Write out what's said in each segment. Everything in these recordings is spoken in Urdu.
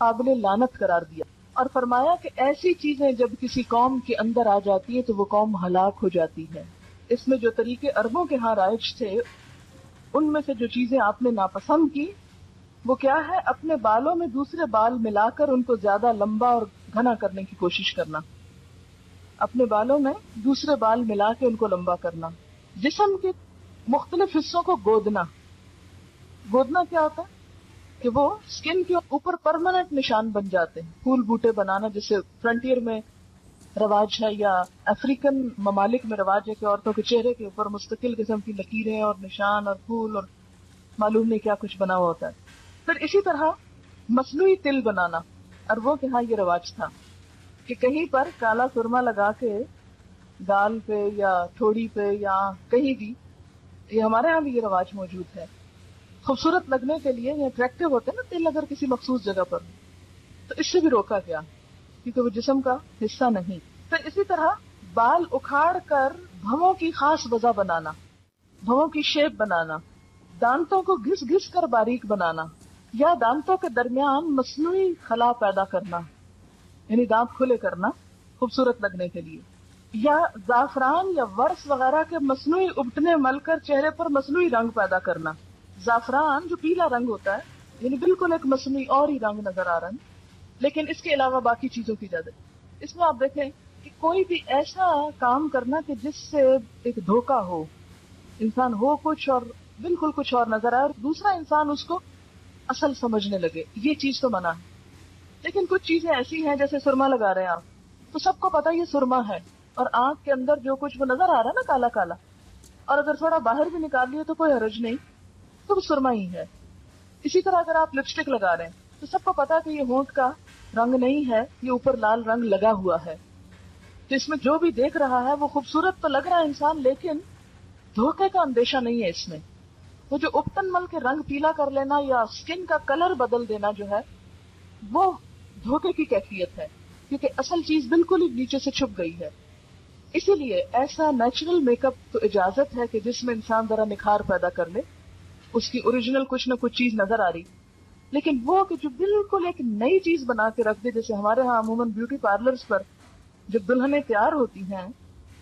قابل لعنت قرار دیا، اور فرمایا کہ ایسی چیزیں جب کسی قوم کے اندر آ جاتی ہیں تو وہ قوم ہلاک ہو جاتی ہے۔ اس میں جو طریقے عربوں کے ہاں رائج تھے، ان میں سے جو چیزیں آپ نے ناپسند کی وہ کیا ہے؟ اپنے بالوں میں دوسرے بال ملا کر ان کو زیادہ لمبا اور گھنا کرنے کی کوشش کرنا، اپنے بالوں میں دوسرے بال ملا کے ان کو لمبا کرنا، جسم کے مختلف حصوں کو گودنا۔ گودنا کیا ہوتا ہے کہ وہ سکن کے اوپر پرماننٹ نشان بن جاتے ہیں، پھول بوٹے بنانا جیسے فرنٹیئر میں رواج ہے، یا افریقن ممالک میں رواج ہے کہ عورتوں کے چہرے کے اوپر مستقل قسم کی لکیریں اور نشان اور پھول اور معلوم نہیں کیا کچھ بنا ہوا ہوتا ہے۔ پھر اسی طرح مصنوعی تل بنانا، عربوں کے ہاں یہ رواج تھا کہ کہیں پر کالا سرما لگا کے گال پہ یا ٹھوڑی پہ یا کہیں بھی، یہ ہمارے ہاں بھی یہ رواج موجود ہے، خوبصورت لگنے کے لیے، یہ اٹریکٹیو ہوتے ہیں نا تل اگر کسی مخصوص جگہ پر، تو اس سے بھی روکا گیا کیونکہ وہ جسم کا حصہ نہیں۔ پھر اسی طرح بال اکھاڑ کر بھووں کی خاص وضع بنانا، بھووں کی شیپ بنانا، دانتوں کو گھس گھس کر باریک بنانا، یا دانتوں کے درمیان مصنوعی خلا پیدا کرنا، یعنی دانت کھلے کرنا خوبصورت لگنے کے لیے، یا زعفران یا ورس وغیرہ کے مصنوعی ابٹنے مل کر چہرے پر مصنوعی رنگ پیدا کرنا۔ زعفران جو پیلا رنگ ہوتا ہے، یعنی بالکل ایک مصنوعی اور ہی رنگ نظر آ رہا ہے، لیکن اس کے علاوہ باقی چیزوں کی اجازت۔ اس میں آپ دیکھیں کہ کوئی بھی ایسا کام کرنا کہ جس سے ایک دھوکہ ہو، انسان ہو کچھ اور بالکل کچھ اور نظر آئے اور دوسرا انسان اس کو اصل سمجھنے لگے، یہ چیز تو منع ہے۔ لیکن کچھ چیزیں ایسی ہیں جیسے سرما لگا رہے ہیں آپ، تو سب کو پتا یہ سرما ہے، اور آنکھ کے اندر جو کچھ وہ نظر آ رہا ہے نا کالا کالا، اور اگر تھوڑا باہر بھی نکال لیے تو کوئی حرج نہیں، تو وہ سرما ہی ہے۔ اسی طرح اگر آپ لپسٹک لگا رہے ہیں تو سب کو پتا کہ یہ ہونٹ کا رنگ نہیں ہے، یہ اوپر لال رنگ لگا ہوا ہے، تو اس میں جو بھی دیکھ رہا ہے وہ خوبصورت تو لگ رہا ہے انسان، لیکن دھوکے کا اندیشہ نہیں ہے اس میں۔ وہ جو اپتن مل کے رنگ پیلا کر لینا یا سکن کا کلر بدل دینا جو ہے، وہ دھوکے کی کیفیت ہے، کیونکہ اصل چیز بالکل ہی نیچے سے چھپ گئی ہے۔ اسی لیے ایسا نیچرل میک اپ تو اجازت ہے کہ جس میں انسان ذرا نکھار پیدا کر لے، اس کی اوریجنل کچھ نہ کچھ چیز نظر آ رہی، لیکن وہ کہ جو بالکل ایک نئی چیز بنا کے رکھ دے، جیسے ہمارے ہاں عموماً بیوٹی پارلرز پر جب دلہنیں تیار ہوتی ہیں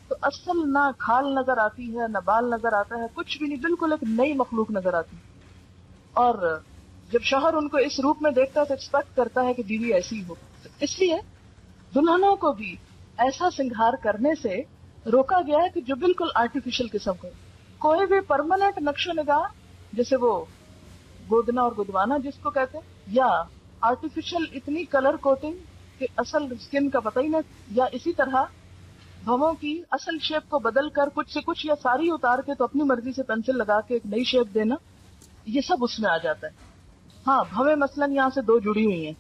تو اصل نہ کھال نظر آتی ہے، نہ بال نظر آتا ہے، کچھ بھی نہیں، بالکل ایک نئی مخلوق نظر آتی، اور جب شوہر ان کو اس روپ میں دیکھتا ہے تو ایکسپیکٹ کرتا ہے کہ بیوی ایسی ہو۔ تو اس لیے دلہنوں کو بھی ایسا سنگھار کرنے سے روکا گیا ہے کہ جو بالکل آرٹیفیشل قسم کا، کوئی بھی پرماننٹ نقش و نگار جیسے وہ گودنا اور گدوانا جس کو کہتے ہیں، یا آرٹیفیشل اتنی کلر کوٹنگ کہ اصل سکن کا پتہ ہی نہ، یا اسی طرح بھووں کی اصل شیپ کو بدل کر کچھ سے کچھ یا ساری اتار کے تو اپنی مرضی سے پینسل لگا کے ایک نئی شیپ دینا، یہ سب اس میں آ جاتا ہے۔ ہاں بھویں مثلاً یہاں سے دو جڑی ہوئی ہیں،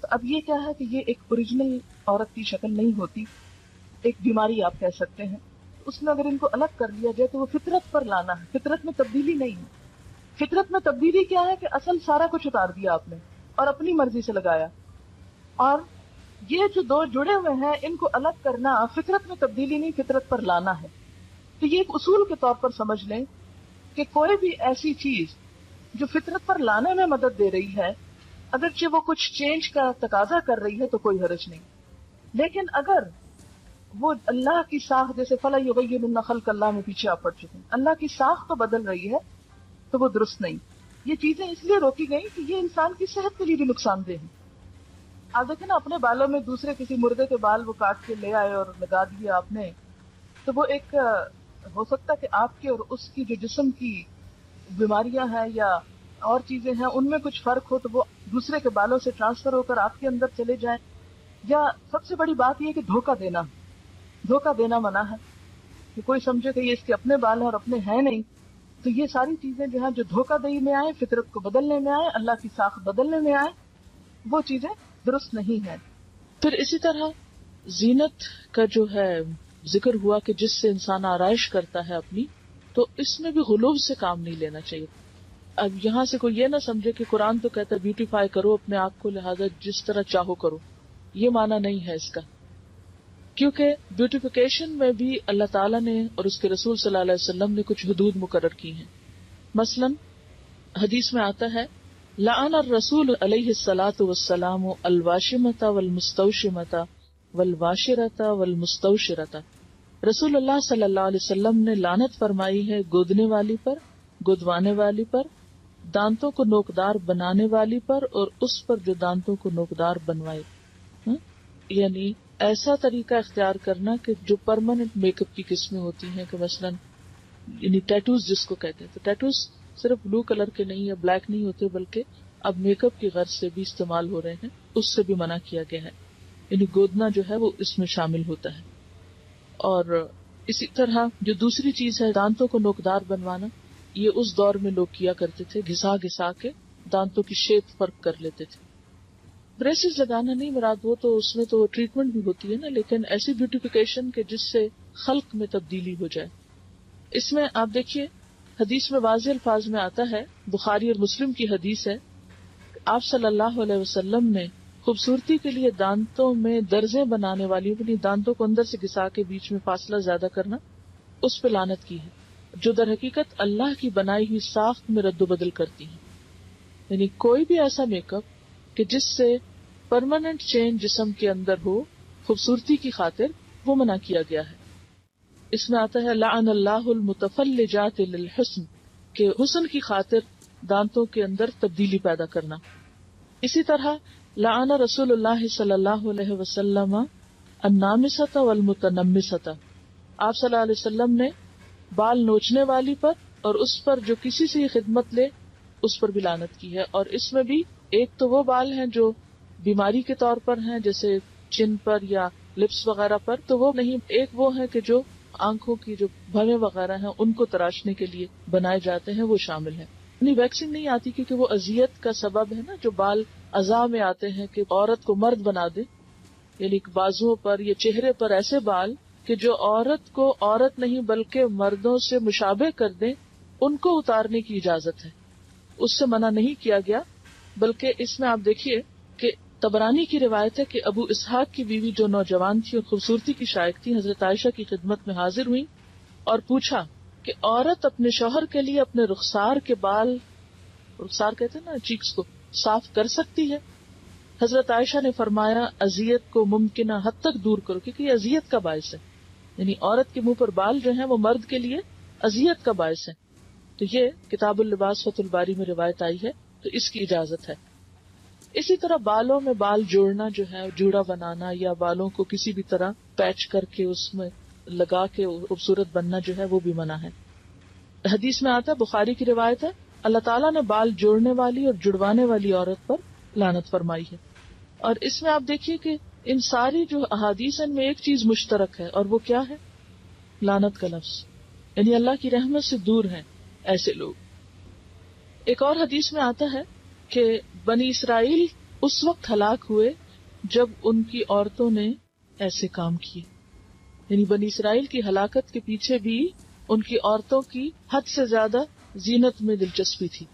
تو اب یہ کیا ہے کہ یہ ایک اوریجنل عورت کی شکل نہیں ہوتی، ایک بیماری آپ کہہ سکتے ہیں۔ اس میں اگر ان کو الگ کر لیا جائے تو وہ فطرت پر لانا ہے، فطرت میں تبدیلی نہیں ہے۔ فطرت میں تبدیلی کیا ہے کہ اصل سارا کچھ اتار دیا آپ نے اور اپنی مرضی سے لگایا، اور یہ جو دو جڑے ہوئے ہیں ان کو الگ کرنا فطرت میں تبدیلی نہیں، فطرت پر لانا ہے۔ تو یہ ایک اصول کے طور پر سمجھ لیں کہ کوئی بھی ایسی چیز جو فطرت پر لانے میں مدد دے رہی ہے، اگرچہ وہ کچھ چینج کا تقاضا کر رہی ہے تو کوئی حرج نہیں، لیکن اگر وہ اللہ کی ساخت، جیسے فَلَا يُغَيِّرُنَّ خَلْقَ اللَّهِ میں پیچھے آپ پڑ چکے ہیں، اللہ کی ساخت تو بدل رہی ہے تو وہ درست نہیں۔ یہ چیزیں اس لیے روکی گئی کہ یہ انسان کی صحت کے لیے بھی نقصان دہ ہیں۔ آپ دیکھیں نا اپنے بالوں میں دوسرے کسی مردے کے بال وہ کاٹ کے لے آئے اور لگا دیے آپ نے، تو وہ ایک ہو سکتا کہ آپ کے اور اس کی جو جسم کی بیماریاں ہیں یا اور چیزیں ہیں ان میں کچھ فرق ہو تو وہ دوسرے کے بالوں سے ٹرانسفر ہو کر آپ کے اندر چلے جائیں، یا سب سے بڑی بات یہ کہ دھوکہ دینا منع ہے، کہ کوئی سمجھے کہ یہ اس کے اپنے بال ہیں اور اپنے ہیں نہیں۔ تو یہ ساری چیزیں جو ہیں جو دھوکہ دہی میں آئے، فطرت کو بدلنے میں آئے، اللہ کی ساخت بدلنے میں آئے، وہ چیزیں درست نہیں ہیں۔ پھر اسی طرح زینت کا جو ہے ذکر ہوا کہ جس سے انسان آرائش کرتا ہے اپنی، تو اس میں بھی غلو سے کام نہیں لینا چاہیے۔ اب یہاں سے کوئی یہ نہ سمجھے کہ قرآن تو کہتا ہے بیوٹیفائی کرو اپنے آپ کو، لہذا جس طرح چاہو کرو، یہ معنی نہیں ہے اس کا، کیونکہ بیوٹیفیکیشن میں بھی اللہ تعالیٰ نے اور اس کے رسول صلی اللہ علیہ وسلم نے کچھ حدود مقرر کی ہیں۔ مثلا حدیث میں آتا ہے لعن الرسول علیہ الصلاۃ والسلام الواشمۃ والمستوشمۃ والواشرۃ والمستوشرۃ، رسول اللہ صلی اللہ علیہ وسلم نے لعنت فرمائی ہے گودنے والی پر، گودوانے والی پر، دانتوں کو نوکدار بنانے والی پر، اور اس پر جو دانتوں کو نوکدار بنوائے. یعنی ایسا طریقہ اختیار کرنا کہ جو پرماننٹ میک اپ کی قسمیں ہوتی ہیں، کہ مثلاً یعنی ٹیٹوز جس کو کہتے ہیں، تو ٹیٹوز صرف بلو کلر کے نہیں یا بلیک نہیں ہوتے، بلکہ اب میک اپ کی غرض سے بھی استعمال ہو رہے ہیں، اس سے بھی منع کیا گیا ہے. یعنی گودنا جو ہے وہ اس میں شامل ہوتا ہے. اور اسی طرح جو دوسری چیز ہے دانتوں کو نوکدار بنوانا، یہ اس دور میں لوگ کیا کرتے تھے، گھسا گھسا کے دانتوں کی شیپ فرق کر لیتے تھے. بریسز لگانا نہیں مراد، وہ تو اس میں تو ٹریٹمنٹ بھی ہوتی ہے نا، لیکن ایسی بیوٹیفیکیشن کہ جس سے خلق میں تبدیلی ہو جائے. اس میں آپ دیکھیے حدیث میں واضح الفاظ میں آتا ہے، بخاری اور مسلم کی حدیث ہے، آپ صلی اللہ علیہ وسلم نے خوبصورتی کے لیے دانتوں میں درزیں بنانے والی، اپنی دانتوں کو اندر سے گھسا کے بیچ میں فاصلہ زیادہ کرنا، اس پہ لعنت کی ہے، جو در حقیقت اللہ کی بنائی ہوئی ساخت میں رد و بدل کرتی ہیں. یعنی کوئی بھی ایسا میک اپ کہ جس سے پرماننٹ چینج جسم کے اندر ہو خوبصورتی کی خاطر، وہ منع کیا گیا ہے. اس میں آتا ہے لعن اللہ المتفلجات للحسن، کہ حسن کی خاطر دانتوں کے اندر تبدیلی پیدا کرنا. اسی طرح لعن رسول اللہ صلی اللہ علیہ وسلم النامسۃ والمتنمسۃ، آپ صلی اللہ علیہ وسلم نے بال نوچنے والی پر اور اس پر جو کسی سے خدمت لے اس پر بھی لعنت کی ہے. اور اس میں بھی ایک تو وہ بال ہیں جو بیماری کے طور پر ہیں، جیسے چن پر یا لپس وغیرہ پر، تو وہ نہیں، ایک وہ ہے کہ جو آنکھوں کی جو بھویں وغیرہ ہیں ان کو تراشنے کے لیے بنائے جاتے ہیں، وہ شامل ہیں. یعنی ویکسنگ نہیں آتی کیونکہ وہ اذیت کا سبب ہے نا، جو بال اعضاء میں آتے ہیں کہ عورت کو مرد بنا دے، یعنی بازوؤں پر یا چہرے پر ایسے بال کہ جو عورت کو عورت نہیں بلکہ مردوں سے مشابہ کر دیں، ان کو اتارنے کی اجازت ہے، اس سے منع نہیں کیا گیا. بلکہ اس میں آپ دیکھیے کہ طبرانی کی روایت ہے کہ ابو اسحاق کی بیوی جو نوجوان تھی اور خوبصورتی کی شائق تھی، حضرت عائشہ کی خدمت میں حاضر ہوئی اور پوچھا کہ عورت اپنے شوہر کے لیے اپنے رخسار کے بال، رخسار کہتے ہیں نا چیکس کو، صاف کر سکتی ہے؟ حضرت عائشہ نے فرمایا اذیت کو ممکنہ حد تک دور کرو، کیونکہ یہ اذیت کا باعث ہے. یعنی عورت کے منہ پر بال جو ہیں وہ مرد کے لیے اذیت کا باعث ہے. تو یہ کتاب اللباس فتح الباری میں روایت آئی ہے، تو اس کی اجازت ہے. اسی طرح بالوں میں بال جوڑنا جو ہے، جوڑا بنانا یا بالوں کو کسی بھی طرح پیچ کر کے اس میں لگا کے خوبصورت بننا جو ہے وہ بھی منع ہے. حدیث میں آتا ہے، بخاری کی روایت ہے، اللہ تعالیٰ نے بال جوڑنے والی اور جڑوانے والی عورت پر لعنت فرمائی ہے. اور اس میں آپ دیکھیے کہ ان ساری جو احادیث ان میں ایک چیز مشترک ہے، اور وہ کیا ہے؟ لعنت کا لفظ. یعنی اللہ کی رحمت سے دور ہیں ایسے لوگ. ایک اور حدیث میں آتا ہے کہ بنی اسرائیل اس وقت ہلاک ہوئے جب ان کی عورتوں نے ایسے کام کیے. یعنی بنی اسرائیل کی ہلاکت کے پیچھے بھی ان کی عورتوں کی حد سے زیادہ زینت میں دلچسپی تھی.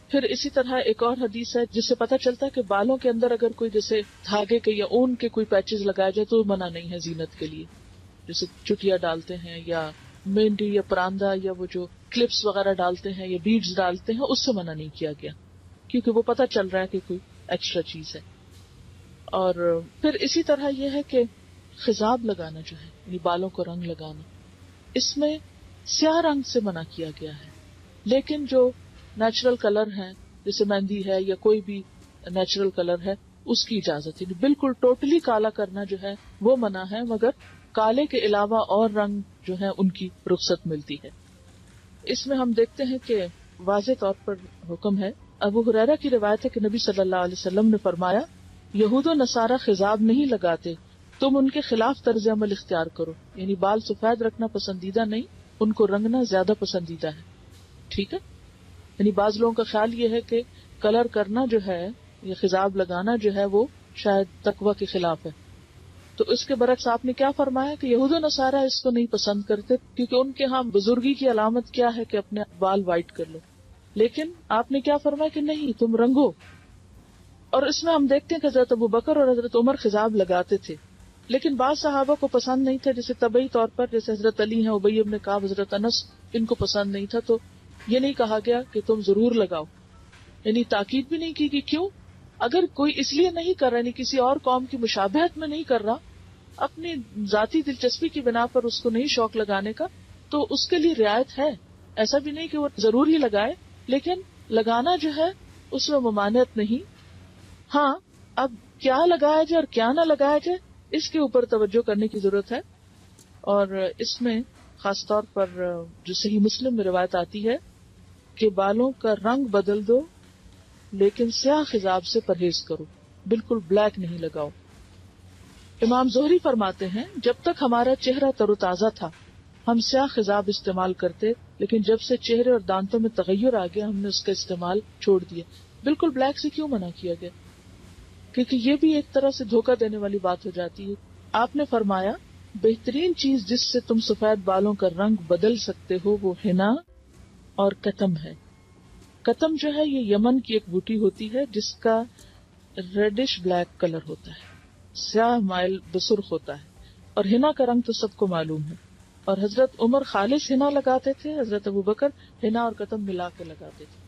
پھر اسی طرح ایک اور حدیث ہے جس سے پتہ چلتا ہے کہ بالوں کے اندر اگر کوئی جیسے دھاگے کے یا اون کے کوئی پیچز لگایا جائے تو منع نہیں ہے زینت کے لیے، جیسے چٹیا ڈالتے ہیں یا مہندی یا پراندہ یا وہ جو کلپس وغیرہ ڈالتے ہیں یا بیڈز ڈالتے ہیں، اس سے منع نہیں کیا گیا کیونکہ وہ پتہ چل رہا ہے کہ کوئی ایکسٹرا چیز ہے. اور پھر اسی طرح یہ ہے کہ خضاب لگانا جو ہے، یعنی بالوں کو رنگ لگانا، اس میں سیاہ رنگ سے منع کیا گیا ہے. لیکن جو نیچرل کلر ہیں جیسے مہندی ہے یا کوئی بھی نیچرل کلر ہے اس کی اجازت ہے. بالکل ٹوٹلی کالا کرنا جو ہے وہ منع ہے، مگر کالے کے علاوہ اور رنگ جو ہے ان کی رخصت ملتی ہے. اس میں ہم دیکھتے ہیں کہ واضح طور پر حکم ہے. ابو ہریرہ کی روایت ہے کہ نبی صلی اللہ علیہ وسلم نے فرمایا، یہود و نصارہ خضاب نہیں لگاتے، تم ان کے خلاف طرز عمل اختیار کرو. یعنی بال سفید رکھنا پسندیدہ نہیں، ان کو رنگنا زیادہ پسندیدہ ہے. ٹھیک ہے. یعنی بعض لوگوں کا خیال یہ ہے کہ کلر کرنا جو ہے یا خضاب لگانا جو ہے وہ شاید تقوی کے خلاف ہے. تو اس کے برعکس آپ نے کیا فرمایا کہ یہود و نصارہ اس کو نہیں پسند کرتے، کیونکہ ان کے ہاں بزرگی کی علامت کیا ہے کہ اپنے بال وائٹ کر لو. لیکن آپ نے کیا فرمایا کہ نہیں، تم رنگو. اور اس میں ہم دیکھتے ہیں کہ حضرت ابو بکر اور حضرت عمر خضاب لگاتے تھے، لیکن بعض صحابہ کو پسند نہیں تھا، جیسے طبعی طور پر جیسے حضرت علی ہیں، ابی بن کعب، حضرت انس، ان کو پسند نہیں تھا. تو یہ نہیں کہا گیا کہ تم ضرور لگاؤ، یعنی تاکید بھی نہیں کی کہ کیوں. اگر کوئی اس لیے نہیں کر رہا، یعنی کسی اور قوم کی مشابہت میں نہیں کر رہا، اپنی ذاتی دلچسپی کی بنا پر اس کو نہیں شوق لگانے کا، تو اس کے لیے رعایت ہے. ایسا بھی نہیں کہ وہ ضرور ہی لگائے، لیکن لگانا جو ہے اس میں ممانعت نہیں. ہاں، اب کیا لگایا جائے اور کیا نہ لگایا جائے اس کے اوپر توجہ کرنے کی ضرورت ہے. اور اس میں خاص طور پر جو صحیح مسلم میں روایت آتی ہے کہ بالوں کا رنگ بدل دو لیکن سیاہ خضاب سے پرہیز کرو، بالکل بلیک نہیں لگاؤ. امام زہری فرماتے ہیں جب تک ہمارا چہرہ تر و تازہ تھا ہم سیاہ خضاب استعمال کرتے، لیکن جب سے چہرے اور دانتوں میں تغیر آ گیا ہم نے اس کا استعمال چھوڑ دیا. بالکل بلیک سے کیوں منع کیا گیا؟ کیونکہ یہ بھی ایک طرح سے دھوکہ دینے والی بات ہو جاتی ہے. آپ نے فرمایا بہترین چیز جس سے تم سفید بالوں کا رنگ بدل سکتے ہو وہ حنا اور کتم ہے. کتم جو ہے یہ یمن کی ایک بوٹی ہوتی ہے جس کا ریڈش بلیک کلر ہوتا ہے، سیاہ مائل بسرخ ہوتا ہے. اور حنا کا رنگ تو سب کو معلوم ہے. اور حضرت عمر خالص حنا لگاتے تھے، حضرت ابوبکر حنا اور کتم ملا کے لگاتے تھے.